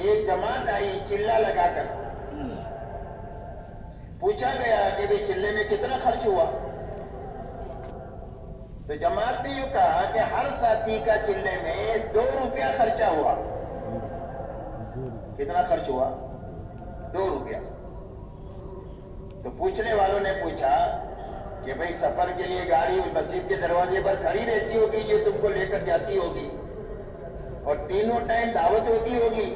ایک جماعت آئی چلہ لگا کر. پوچھا گیا کہ بھئی چلے میں کتنا خرچ ہوا؟ تو جماعت نے یوں کہا کہ ہر ساتھی کا چلے میں 2 روپیہ خرچہ ہوا. کتنا خرچ ہوا؟ 2 روپیہ. تو پوچھنے والوں نے پوچھا کہ بھئی سفر کے لیے گاڑی مسجد کے دروازے پر کھڑی رہتی ہوگی جو تم کو لے کر جاتی ہوگی، اور تینوں ٹائم دعوت ہوتی ہوگی.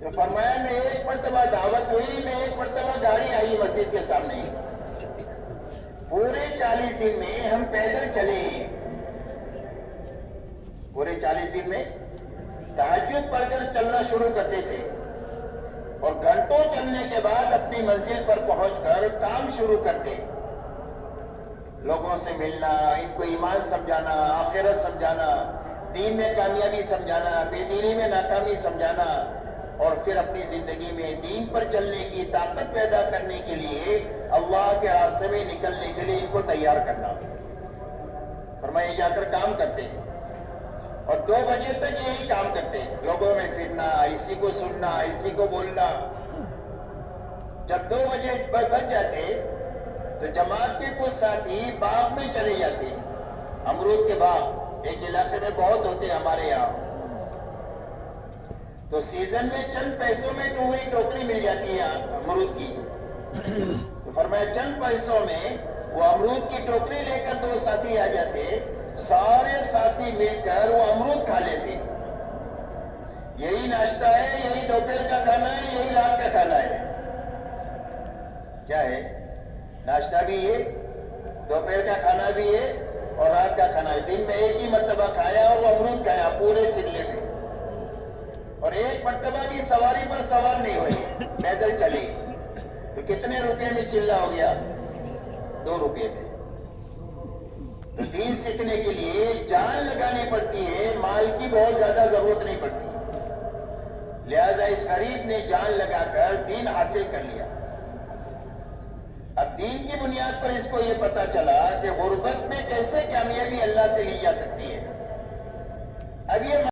تو فرمایا میں ایک مرتبہ دعوت ہوئی، میں ایک مرتبہ گاڑی آئی مسجد کے سامنے. پورے 40 دن میں ہم پیدل چلے ہیں. پورے 40 دن میں تہجد پڑھ کر چلنا شروع کرتے تھے، اور گھنٹوں چلنے کے بعد اپنی منزل پر پہنچ کر کام شروع کرتے. لوگوں سے ملنا، ان کو ایمان سمجھانا، آخرت سمجھانا، دین میں کامیابی سمجھانا، بے دینی میں ناکامی سمجھانا، اور پھر اپنی زندگی میں دین پر چلنے کی طاقت پیدا کرنے کے لیے، اللہ کے راستے میں نکلنے کے لیے ان کو تیار کرنا. فرمایا جا کر کام کرتے ہیں، اور 2 بجے تک یہی کام کرتے ہیں، لوگوں میں پھرنا، اسی کو سننا، اسی کو بولنا. جب 2 بجے بج جاتے تو جماعت کے کچھ ساتھی باغ میں چلے جاتے. امرود کے باغ ایک علاقے میں بہت ہوتے ہیں ہمارے یہاں. تو سیزن میں چند پیسوں میں پوری ٹوکری مل جاتی ہے امرود کی. تو فرمایا چند پیسوں میں وہ امرود کی ٹوکری لے کر 2 ساتھی آ جاتے، سارے ساتھی مل کر وہ امرود کھا لیتے. یہی ناشتہ ہے، یہی دوپہر کا کھانا ہے، یہی رات کا کھانا ہے. کیا ہے؟ ناشتہ بھی ہے، دوپہر کا کھانا بھی ہے، اور رات کا کھانا ہے. دن میں ایک ہی مرتبہ کھایا اور وہ امرود کھایا پورے چلے میں. اور ایک مرتبہ بھی سواری پر سوار نہیں ہوئے، پیدل چلے. تو کتنے روپے میں چلہ ہو گیا؟ 2 روپے میں. تو دین سیکھنے کے لیے جان لگانی پڑتی ہے، مال کی بہت زیادہ ضرورت نہیں پڑتی. لہذا اس غریب نے جان لگا کر دین حاصل کر لیا. اب دین کی بنیاد پر اس کو یہ پتا چلا کہ غربت میں کیسے کامیابی اللہ سے لی جا سکتی ہے. اب یہ